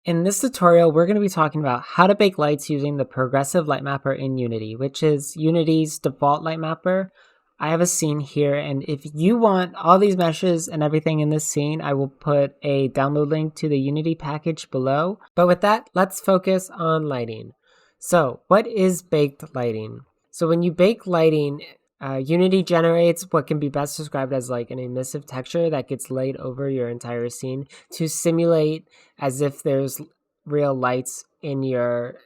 In this tutorial, we're going to be talking about how to bake lights using the progressive Lightmapper in Unity, which is Unity's default Lightmapper. I have a scene here, and if you want all these meshes and everything in this scene, I will put a download link to the Unity package below. But with that, let's focus on lighting. So what is baked lighting? So when you bake lighting, Unity generates what can be best described as like an emissive texture that gets laid over your entire scene to simulate as if there's real lights in your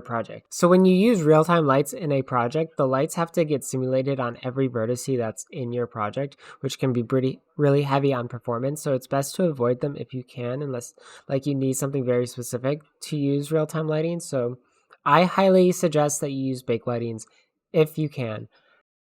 project. So when you use real-time lights in a project, the lights have to get simulated on every vertex that's in your project, which can be really heavy on performance. So it's best to avoid them if you can, unless like you need something very specific to use real-time lighting. So I highly suggest that you use bake lightings if you can.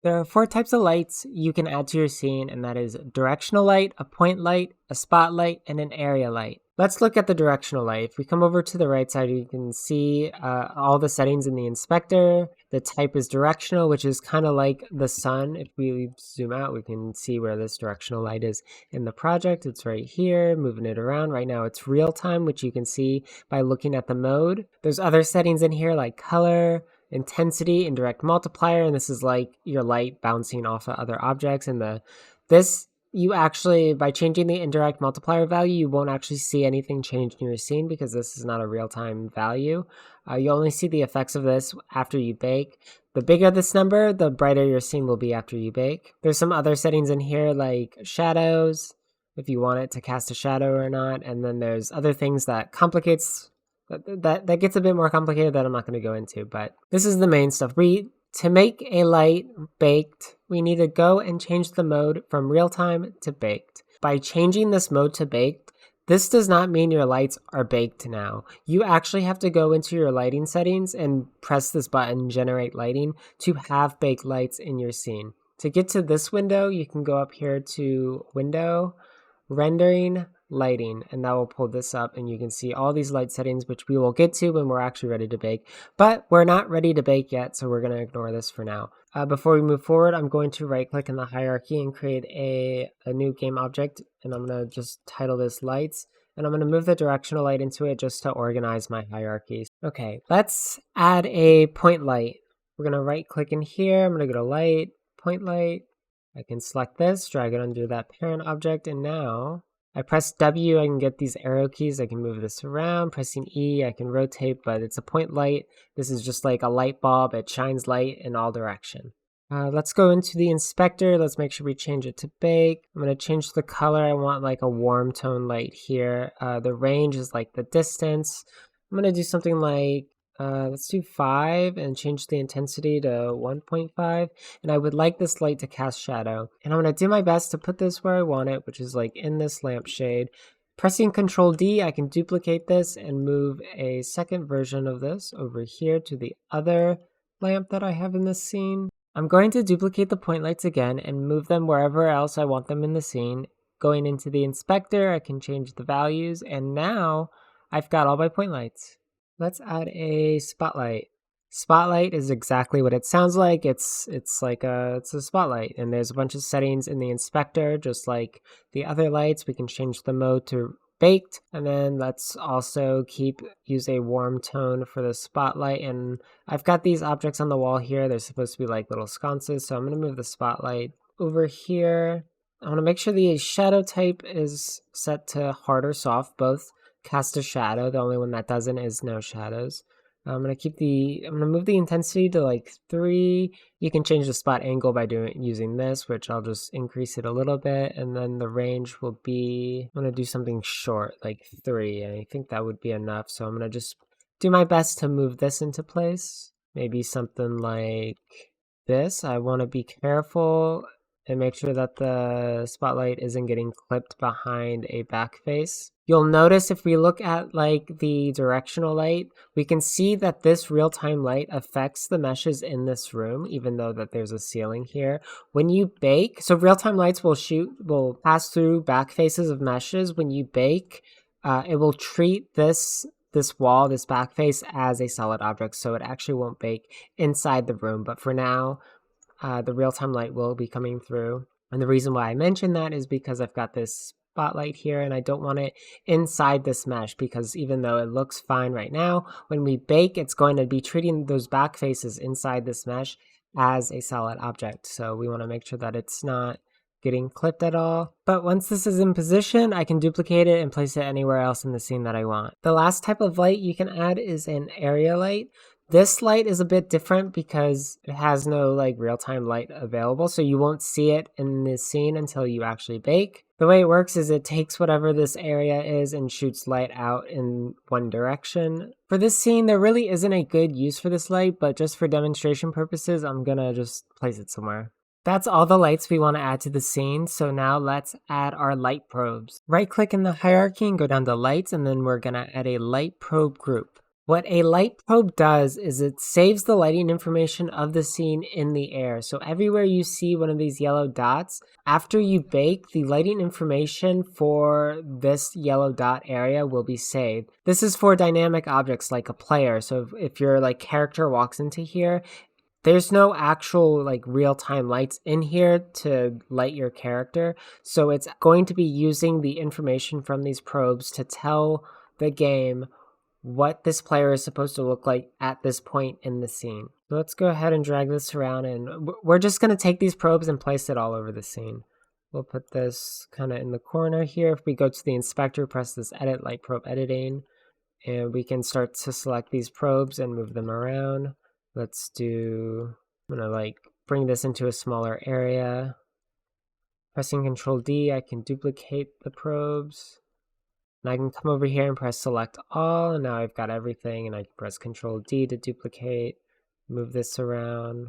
There are 4 types of lights you can add to your scene, and that is directional light, a point light, a spotlight, and an area light. Let's look at the directional light. If we come over to the right side, you can see all the settings in the inspector. The type is directional, which is kind of like the sun. If we zoom out, we can see where this directional light is in the project. It's right here, moving it around. Right now it's real time, which you can see by looking at the mode. There's other settings in here like color, intensity, indirect multiplier, and this is like your light bouncing off of other objects. And you actually, by changing the indirect multiplier value, you won't actually see anything change in your scene because this is not a real-time value. You only see the effects of this after you bake. The bigger this number, the brighter your scene will be after you bake. There's some other settings in here like shadows, if you want it to cast a shadow or not, and then there's other things that complicates that gets a bit more complicated that I'm not going to go into, but this is the main stuff. To make a light baked, we need to go and change the mode from real time to baked. By changing this mode to baked, this does not mean your lights are baked now. You actually have to go into your lighting settings and press this button, generate lighting, to have baked lights in your scene. To get to this window, you can go up here to Window, Rendering, Lighting, and that will pull this up and you can see all these light settings, which we will get to when we're actually ready to bake. But we're not ready to bake yet, so we're going to ignore this for now. Before we move forward, I'm going to right click in the hierarchy and create a new game object, and I'm going to just title this lights, and I'm going to move the directional light into it just to organize my hierarchies. Okay, let's add a point light. We're going to right click in here. I'm going to go to light, point light. I can select this, drag it under that parent object, and now I press W, I can get these arrow keys, I can move this around. Pressing E, I can rotate, but it's a point light. This is just like a light bulb, it shines light in all directions. Let's go into the inspector, let's make sure we change it to bake. I'm going to change the color, I want like a warm tone light here. The range is like the distance. I'm going to do something like let's do 5 and change the intensity to 1.5. And I would like this light to cast shadow. And I'm going to do my best to put this where I want it, which is like in this lampshade. Pressing Ctrl D, I can duplicate this and move a second version of this over here to the other lamp that I have in this scene. I'm going to duplicate the point lights again and move them wherever else I want them in the scene. Going into the inspector, I can change the values, and now I've got all my point lights. Let's add a spotlight. Spotlight is exactly what it sounds like. It's a spotlight, and there's a bunch of settings in the inspector, just like the other lights. We can change the mode to baked, and then let's also use a warm tone for the spotlight. And I've got these objects on the wall here. They're supposed to be like little sconces, so I'm going to move the spotlight over here. I want to make sure the shadow type is set to hard or soft, both. Cast a shadow. The only one that doesn't is no shadows. I'm gonna move the intensity to like 3. You can change the spot angle by using this, which I'll just increase it a little bit, and then the range will be, I'm gonna do something short, like 3, and I think that would be enough. So I'm gonna just do my best to move this into place. Maybe something like this. I want to be careful and make sure that the spotlight isn't getting clipped behind a back face. You'll notice if we look at like the directional light, we can see that this real-time light affects the meshes in this room, even though that there's a ceiling here. When you bake, so real-time lights will pass through back faces of meshes. When you bake, it will treat this wall, this back face, as a solid object, so it actually won't bake inside the room. But for now, the real-time light will be coming through. And the reason why I mention that is because I've got this spotlight here, and I don't want it inside this mesh because even though it looks fine right now, when we bake, it's going to be treating those back faces inside this mesh as a solid object. So we want to make sure that it's not getting clipped at all. But once this is in position, I can duplicate it and place it anywhere else in the scene that I want. The last type of light you can add is an area light. This light is a bit different because it has no like real-time light available, so you won't see it in this scene until you actually bake. The way it works is it takes whatever this area is and shoots light out in one direction. For this scene, there really isn't a good use for this light, but just for demonstration purposes, I'm gonna just place it somewhere. That's all the lights we want to add to the scene, so now let's add our light probes. Right-click in the hierarchy and go down to lights, and then we're gonna add a light probe group. What a light probe does is it saves the lighting information of the scene in the air. So everywhere you see one of these yellow dots, after you bake, the lighting information for this yellow dot area will be saved. This is for dynamic objects like a player. So if your like character walks into here, there's no actual like real-time lights in here to light your character. So it's going to be using the information from these probes to tell the game what this player is supposed to look like at this point in the scene. So let's go ahead and drag this around, and we're just going to take these probes and place it all over the scene. We'll put this kind of in the corner here. If we go to the inspector, press this edit, light probe editing, and we can start to select these probes and move them around. I'm gonna like bring this into a smaller area. Pressing Control D, I can duplicate the probes. And I can come over here and press select all, and now I've got everything, and I can press Control D to duplicate, move this around,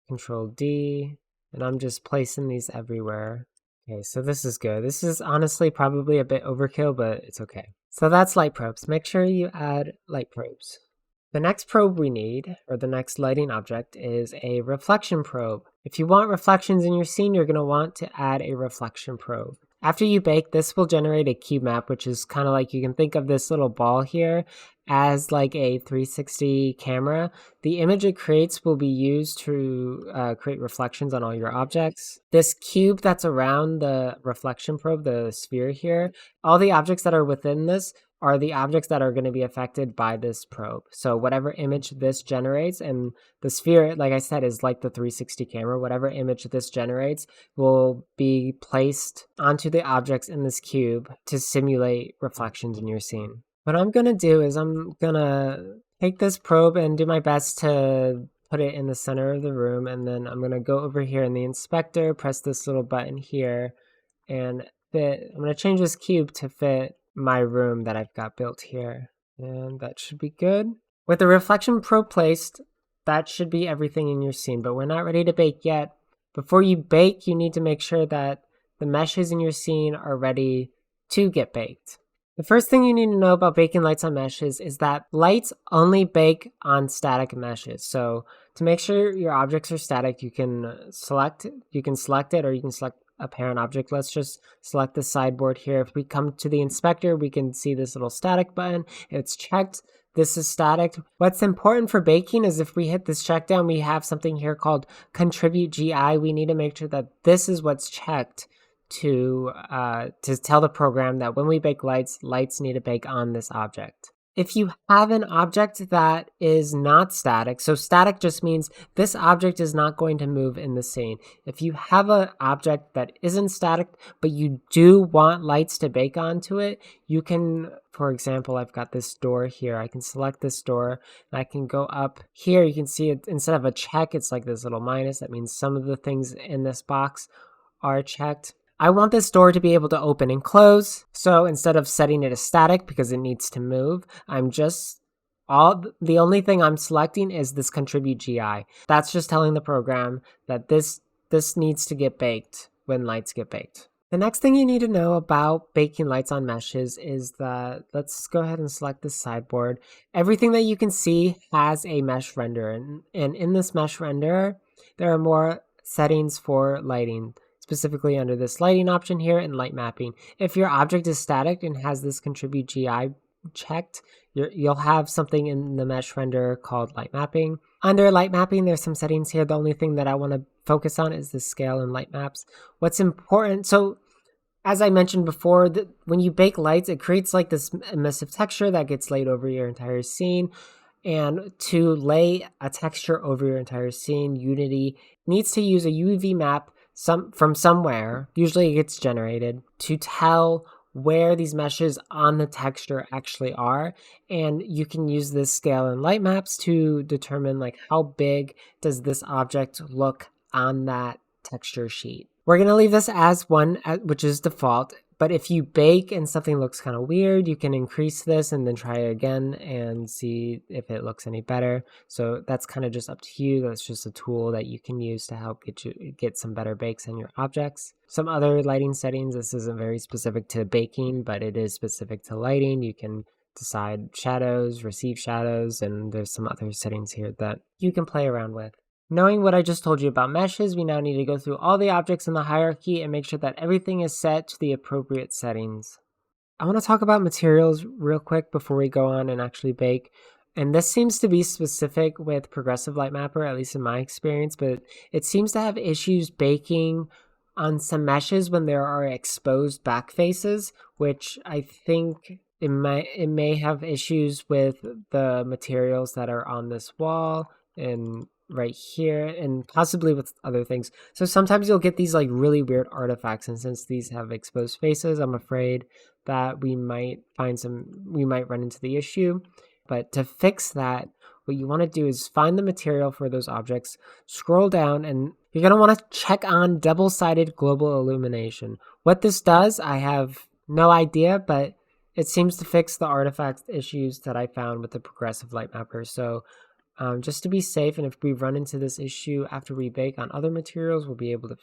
Control D, and I'm just placing these everywhere. Okay, so this is good. This is honestly probably a bit overkill, but it's okay. So that's light probes. Make sure you add light probes. The next probe we need, or the next lighting object, is a reflection probe. If you want reflections in your scene, you're going to want to add a reflection probe. After you bake, this will generate a cube map, which is kind of like, you can think of this little ball here as like a 360 camera. The image it creates will be used to create reflections on all your objects. This cube that's around the reflection probe, the sphere here, all the objects that are within this are the objects that are going to be affected by this probe. So whatever image this generates, and the sphere, like I said, is like the 360 camera, whatever image this generates will be placed onto the objects in this cube to simulate reflections in your scene. What I'm going to do is I'm going to take this probe and do my best to put it in the center of the room, and then I'm going to go over here in the inspector, press this little button here, and I'm going to change this cube to fit my room that I've got built here, and that should be good. With the reflection probe placed, that should be everything in your scene, but we're not ready to bake yet. Before you bake, you need to make sure that the meshes in your scene are ready to get baked. The first thing you need to know about baking lights on meshes is that lights only bake on static meshes. So to make sure your objects are static, you can select it, or you can select a parent object. Let's just select the sideboard here. If we come to the inspector, we can see this little static button. It's checked. This is static. What's important for baking is if we hit this check down, we have something here called contribute GI. We need to make sure that this is what's checked to tell the program that when we bake lights need to bake on this object. If you have an object that is not static, so static just means this object is not going to move in the scene. If you have an object that isn't static, but you do want lights to bake onto it, you can, for example, I've got this door here. I can select this door, and I can go up here. You can see it, instead of a check, it's like this little minus. That means some of the things in this box are checked. I want this door to be able to open and close, so instead of setting it as static because it needs to move, the only thing I'm selecting is this contribute GI. That's just telling the program that this needs to get baked when lights get baked. The next thing you need to know about baking lights on meshes is that, let's go ahead and select this sideboard. Everything that you can see has a mesh renderer, and in this mesh renderer, there are more settings for lighting, specifically under this lighting option here in light mapping. If your object is static and has this contribute GI checked, you'll have something in the mesh renderer called light mapping. Under light mapping, there's some settings here. The only thing that I want to focus on is the scale and light maps. What's important, so As I mentioned before, when you bake lights, it creates like this emissive texture that gets laid over your entire scene. And to lay a texture over your entire scene, Unity needs to use a UV map from somewhere, usually it gets generated, to tell where these meshes on the texture actually are. And you can use this scale in light maps to determine like how big does this object look on that texture sheet. We're going to leave this as 1, which is default. But if you bake and something looks kind of weird, you can increase this and then try again and see if it looks any better. So that's kind of just up to you. That's just a tool that you can use to help get some better bakes on your objects. Some other lighting settings, this isn't very specific to baking, but it is specific to lighting. You can decide shadows, receive shadows, and there's some other settings here that you can play around with. Knowing what I just told you about meshes, we now need to go through all the objects in the hierarchy and make sure that everything is set to the appropriate settings. I want to talk about materials real quick before we go on and actually bake. And this seems to be specific with Progressive Lightmapper, at least in my experience, but it seems to have issues baking on some meshes when there are exposed back faces, which I think it may have issues with the materials that are on this wall and right here, and possibly with other things. So sometimes you'll get these like really weird artifacts, and since these have exposed faces, I'm afraid that we might run into the issue. But to fix that, what you want to do is find the material for those objects, scroll down, and you're going to want to check on double-sided global illumination. What this does, I have no idea, but it seems to fix the artifact issues that I found with the Progressive Lightmapper. So just to be safe, and if we run into this issue after we bake on other materials, we'll be able to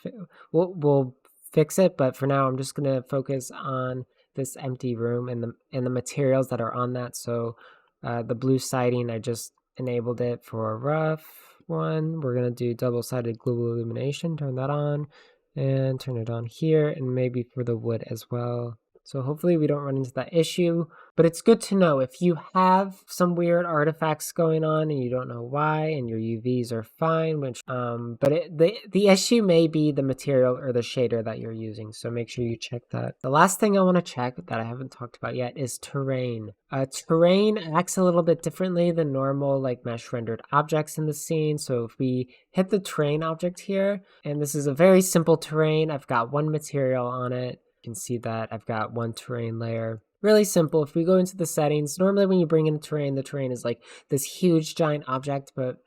we'll fix it. But for now, I'm just gonna focus on this empty room and the materials that are on that. So the blue siding, I just enabled it for a rough one. We're gonna do double-sided global illumination. Turn that on, and turn it on here, and maybe for the wood as well. So hopefully we don't run into that issue, but it's good to know if you have some weird artifacts going on and you don't know why, and your UVs are fine, which the issue may be the material or the shader that you're using. So make sure you check that. The last thing I want to check that I haven't talked about yet is terrain. Terrain acts a little bit differently than normal like mesh rendered objects in the scene. So if we hit the terrain object here, and this is a very simple terrain, I've got one material on it. You can see that I've got one terrain layer. Really simple. If we go into the settings, normally when you bring in the terrain is like this huge giant object, but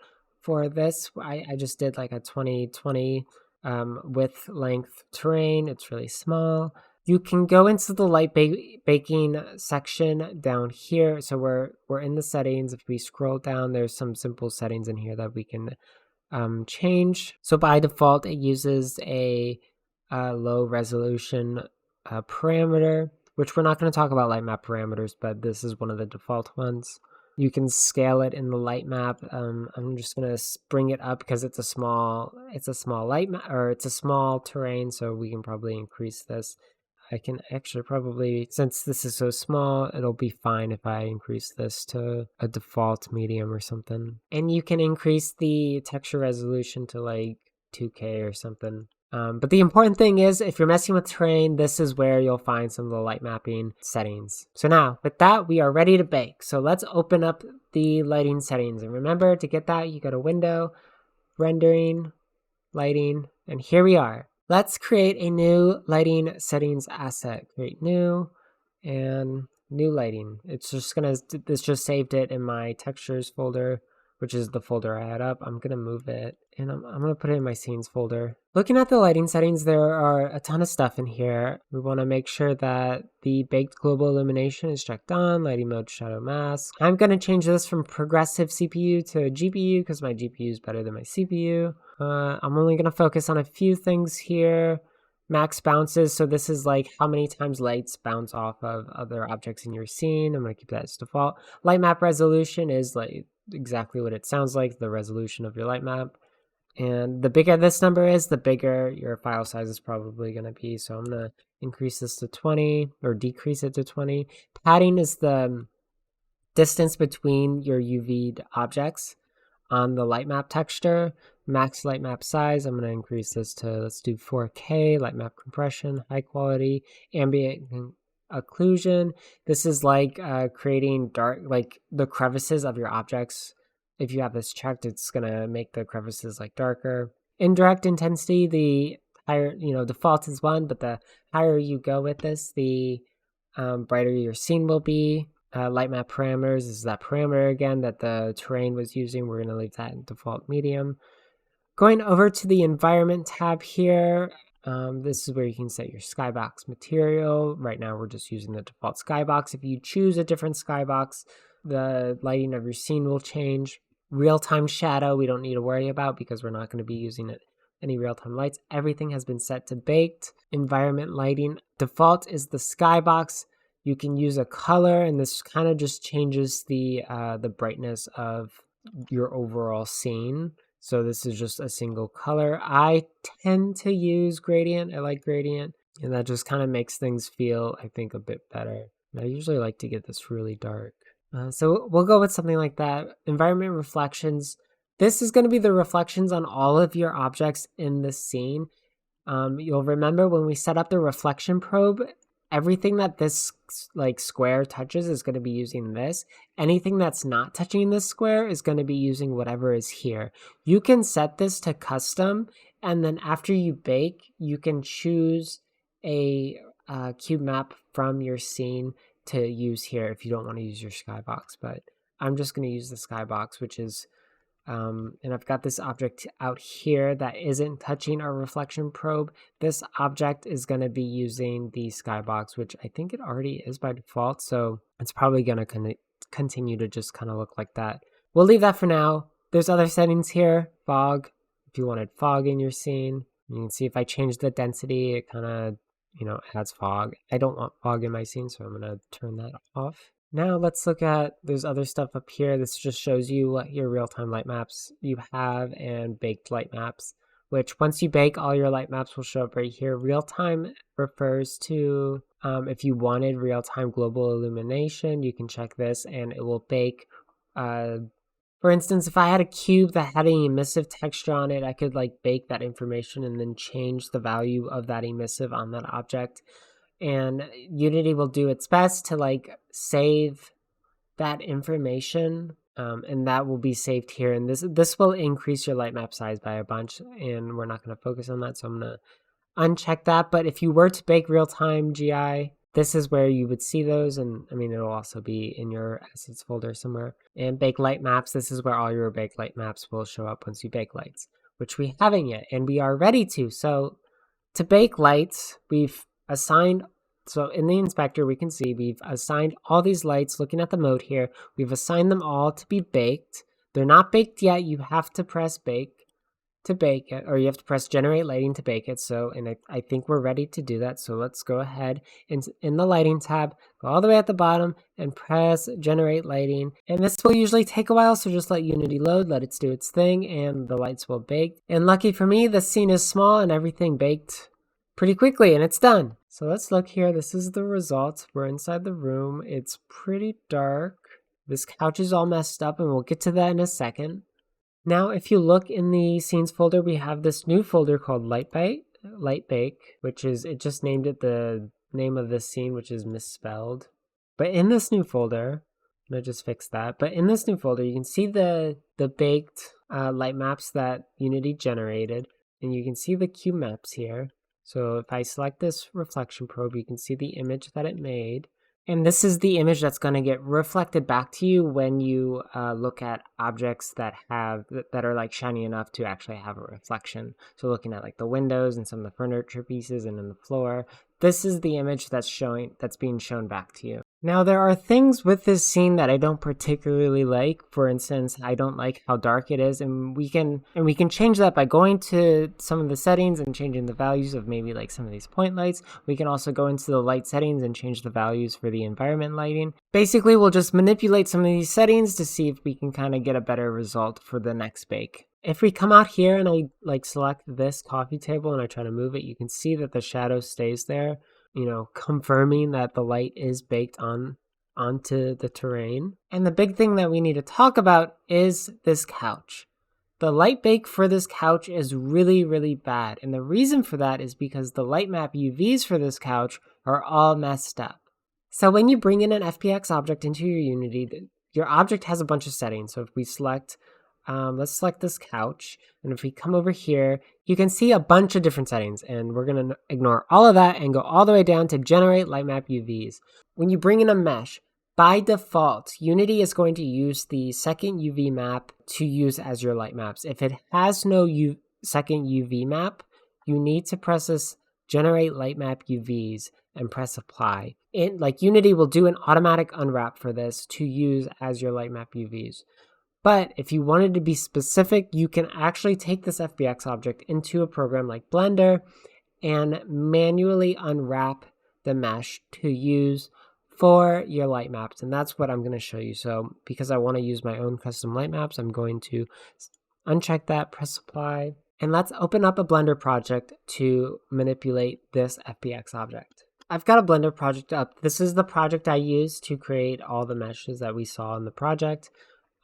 for this, I just did like a 2020 width length terrain. It's really small. You can go into the light baking section down here. So we're in the settings. If we scroll down, there's some simple settings in here that we can change. So by default, it uses a low resolution parameter, which we're not going to talk about lightmap parameters, but this is one of the default ones. You can scale it in the light map. I'm just going to bring it up because it's a small light map, or it's a small terrain, so we can probably increase this. I can actually probably, since this is so small, it'll be fine if I increase this to a default medium or something. And you can increase the texture resolution to like 2K or something. But the important thing is, if you're messing with terrain, this is where you'll find some of the light mapping settings. So now, with that, we are ready to bake. So let's open up the lighting settings. And remember, to get that, you go to Window, Rendering, Lighting, and here we are. Let's create a new lighting settings asset. Create new, and new lighting. This just saved it in my textures folder, which is the folder I had up. I'm gonna move it, and I'm gonna put it in my scenes folder. Looking at the lighting settings, there are a ton of stuff in here. We wanna make sure that the baked global illumination is checked on, lighting mode, shadow mask. I'm gonna change this from progressive CPU to GPU because my GPU is better than my CPU. I'm only gonna focus on a few things here. Max bounces, so this is like how many times lights bounce off of other objects in your scene. I'm gonna keep that as default. Light map resolution is like exactly what it sounds like, the resolution of your light map. And the bigger this number is, the bigger your file size is probably going to be. So I'm going to increase this to 20 or decrease it to 20. Padding is the distance between your UV'd objects. on the lightmap texture. Max lightmap size, I'm going to increase this to, let's do 4K, lightmap compression, high quality, ambient occlusion. This is like creating dark, like the crevices of your objects. If you have this checked, it's going to make the crevices like darker. Indirect intensity, the higher, default is 1, but the higher you go with this, the brighter your scene will be. Lightmap parameters is that parameter again that the terrain was using. We're going to leave that in default medium. Going over to the environment tab here, this is where you can set your skybox material. Right now we're just using the default skybox. If you choose a different skybox, the lighting of your scene will change. Real-time shadow we don't need to worry about because we're not going to be using any real-time lights. Everything has been set to baked. Environment lighting, default is the skybox. You can use a color, and this kind of just changes the brightness of your overall scene. So this is just a single color. I tend to use gradient. I like gradient, and that just kind of makes things feel, I think, a bit better. I usually like to get this really dark. So we'll go with something like that. Environment reflections. This is going to be the reflections on all of your objects in the scene. You'll remember when we set up the reflection probe, everything that this like square touches is going to be using this. Anything that's not touching this square is going to be using whatever is here. You can set this to custom, and then after you bake, you can choose a cube map from your scene to use here if you don't want to use your skybox. But I'm just going to use the skybox, which is and I've got this object out here that isn't touching our reflection probe. This object is going to be using the skybox, which I think it already is by default. So it's probably going to continue to just kind of look like that. We'll leave that for now. There's other settings here. Fog, if you wanted fog in your scene. You can see if I change the density, it kind of, adds fog. I don't want fog in my scene, so I'm going to turn that off. Now let's look at, there's other stuff up here. This just shows you what your real-time light maps you have and baked light maps, which once you bake, all your light maps will show up right here. Real-time refers to if you wanted real-time global illumination, you can check this and it will bake. For instance, if I had a cube that had an emissive texture on it, I could like bake that information and then change the value of that emissive on that object. And Unity will do its best to like save that information, and that will be saved here. And this will increase your light map size by a bunch, and we're not going to focus on that, so I'm going to uncheck that. But if you were to bake real-time GI, this is where you would see those, and I mean it'll also be in your assets folder somewhere. And bake light maps, this is where all your baked light maps will show up once you bake lights, which we haven't yet, and we are ready to. So to bake lights, we've assigned, so in the inspector we can see we've assigned all these lights. Looking at the mode here, we've assigned them all to be baked. They're not baked yet. You have to press bake to bake it, or you have to press generate lighting to bake it. So, and I think we're ready to do that. So let's go ahead and in the lighting tab, go all the way at the bottom and press generate lighting. And this will usually take a while, so just let Unity load, let it do its thing, and the lights will bake. And lucky for me, the scene is small and everything baked pretty quickly, and it's done. So let's look here. This is the result. We're inside the room. It's pretty dark. This couch is all messed up, and we'll get to that in a second. Now, if you look in the scenes folder, we have this new folder called Lightbake, which is, it just named it the name of this scene, which is misspelled. But in this new folder, I'm gonna just fix that. But in this new folder, you can see the baked light maps that Unity generated, and you can see the cube maps here. So if I select this reflection probe, you can see the image that it made. And this is the image that's going to get reflected back to you when you look at objects that are like shiny enough to actually have a reflection. So looking at like the windows and some of the furniture pieces and in the floor, this is the image that's being shown back to you. Now there are things with this scene that I don't particularly like. For instance, I don't like how dark it is, and we can change that by going to some of the settings and changing the values of maybe like some of these point lights. We can also go into the light settings and change the values for the environment lighting. Basically, we'll just manipulate some of these settings to see if we can kind of get a better result for the next bake. If we come out here and I like select this coffee table and I try to move it, you can see that the shadow stays there, confirming that the light is baked on onto the terrain. And the big thing that we need to talk about is this couch. The light bake for this couch is really, really bad. And the reason for that is because the Lightmap UVs for this couch are all messed up. So when you bring in an FPX object into your Unity, your object has a bunch of settings. So if we select, let's select this couch. And if we come over here, you can see a bunch of different settings. And we're going to ignore all of that and go all the way down to generate Lightmap UVs. When you bring in a mesh, by default, Unity is going to use the second UV map to use as your light maps. If it has no second UV map, you need to press this generate Lightmap UVs and press apply. Unity will do an automatic unwrap for this to use as your Lightmap UVs. But if you wanted to be specific, you can actually take this FBX object into a program like Blender and manually unwrap the mesh to use for your light maps. And that's what I'm going to show you. So because I want to use my own custom light maps, I'm going to uncheck that, press apply, and let's open up a Blender project to manipulate this FBX object. I've got a Blender project up. This is the project I used to create all the meshes that we saw in the project.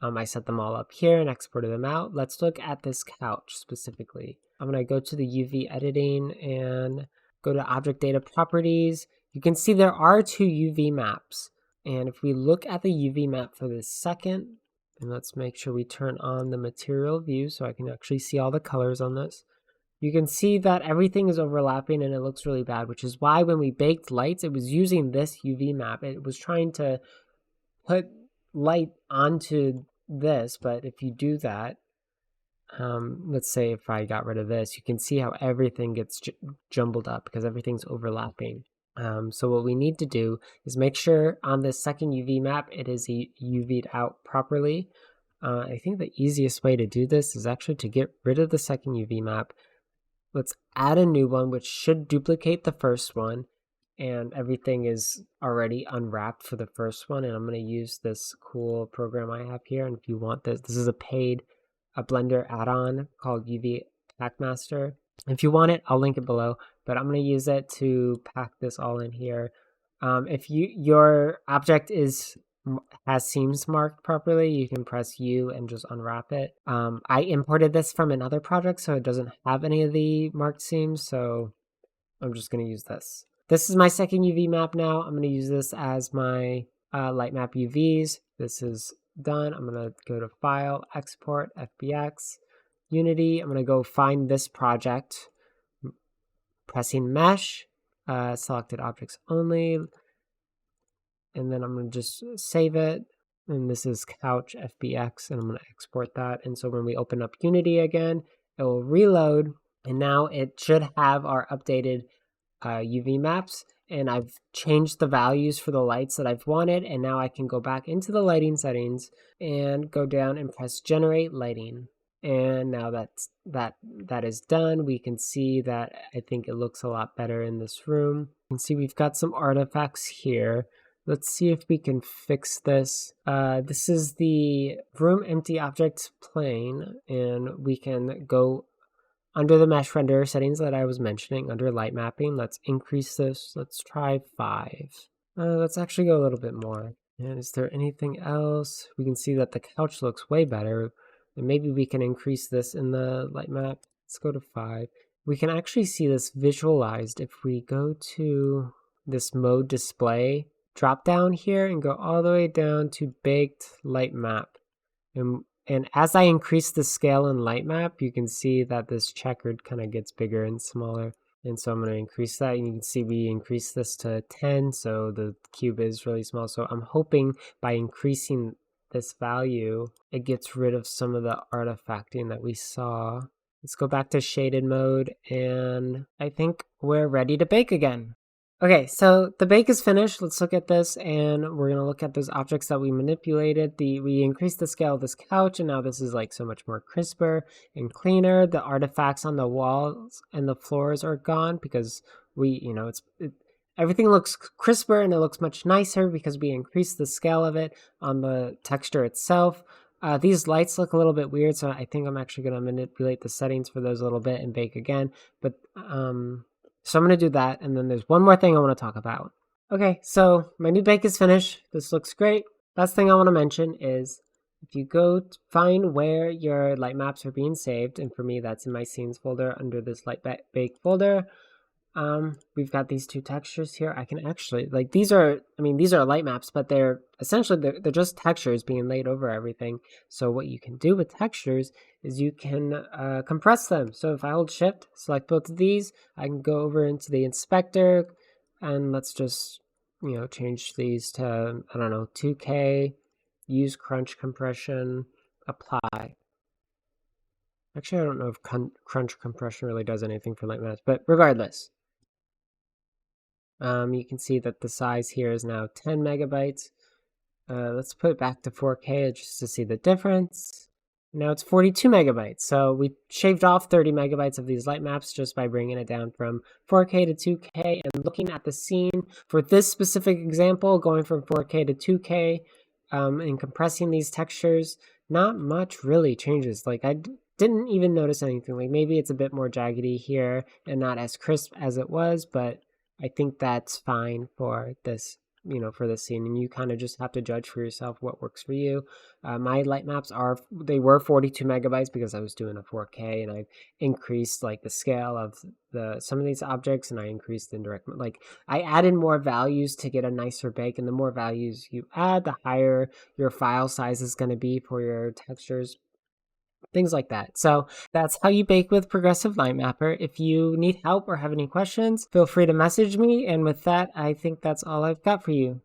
I set them all up here and exported them out. Let's look at this couch specifically. I'm going to go to the UV editing and go to object data properties. You can see there are two UV maps. And if we look at the UV map for this second, and let's make sure we turn on the material view so I can actually see all the colors on this. You can see that everything is overlapping and it looks really bad, which is why when we baked lights, it was using this UV map. It was trying to put light onto this, but if you do that, let's say if I got rid of this, you can see how everything gets jumbled up because everything's overlapping. So what we need to do is make sure on this second UV map, it is UV'd out properly. I think the easiest way to do this is actually to get rid of the second UV map. Let's add a new one, which should duplicate the first one. And everything is already unwrapped for the first one. And I'm going to use this cool program I have here. And if you want this, this is a paid Blender add-on called UV Packmaster. If you want it, I'll link it below. But I'm going to use it to pack this all in here. If your object has seams marked properly, you can press U and just unwrap it. I imported this from another project, so it doesn't have any of the marked seams. So I'm just going to use this. This is my second UV map now. I'm going to use this as my Lightmap UVs. This is done. I'm going to go to File, Export, FBX, Unity. I'm going to go find this project, pressing Mesh, Selected Objects Only, and then I'm going to just save it. And this is Couch FBX, and I'm going to export that. And so when we open up Unity again, it will reload, and now it should have our updated UV maps, and I've changed the values for the lights that I've wanted, and now I can go back into the lighting settings and go down and press generate lighting. And now that is done. We can see that I think it looks a lot better in this room. You can see we've got some artifacts here. Let's see if we can fix this. This is the room empty object plane, and we can go under the mesh render settings that I was mentioning, under light mapping. Let's increase this. Let's try 5. Let's actually go a little bit more. And is there anything else? We can see that the couch looks way better. And maybe we can increase this in the light map. Let's go to 5. We can actually see this visualized if we go to this mode display drop down here and go all the way down to baked light map. And as I increase the scale in Lightmap, you can see that this checkered kind of gets bigger and smaller. And so I'm going to increase that. And you can see we increase this to 10, so the cube is really small. So I'm hoping by increasing this value, it gets rid of some of the artifacting that we saw. Let's go back to shaded mode, and I think we're ready to bake again. Okay, so the bake is finished. Let's look at this, and we're going to look at those objects that we manipulated. We increased the scale of this couch, and now this is like so much more crisper and cleaner. The artifacts on the walls and the floors are gone because everything looks crisper and it looks much nicer because we increased the scale of it on the texture itself. These lights look a little bit weird, so I think I'm actually going to manipulate the settings for those a little bit and bake again. But so I'm going to do that, and then there's one more thing I want to talk about. Okay, so my new bake is finished. This looks great. Last thing I want to mention is if you go to find where your light maps are being saved, and for me that's in my scenes folder under this light bake folder. We've got these two textures here. I can actually, like, these are light maps, but they're essentially, they're just textures being laid over everything. So what you can do with textures is you can compress them. So if I hold shift, select both of these, I can go over into the inspector and let's just, change these to, I don't know, 2K, use crunch compression, apply. Actually, I don't know if crunch compression really does anything for light maps, but regardless, you can see that the size here is now 10 megabytes. Let's put it back to 4K just to see the difference. Now it's 42 megabytes. So we shaved off 30 megabytes of these light maps just by bringing it down from 4K to 2K and looking at the scene for this specific example, going from 4K to 2K and compressing these textures. Not much really changes. Like I didn't even notice anything. Like maybe it's a bit more jaggedy here and not as crisp as it was, but I think that's fine for this, for this scene. And you kind of just have to judge for yourself what works for you. My light maps they were 42 megabytes because I was doing a 4K and I increased like the scale of some of these objects and I increased the indirect, like I added more values to get a nicer bake. And the more values you add, the higher your file size is going to be for your textures. Things like that. So that's how you bake with Progressive Lightmapper. If you need help or have any questions, feel free to message me. And with that, I think that's all I've got for you.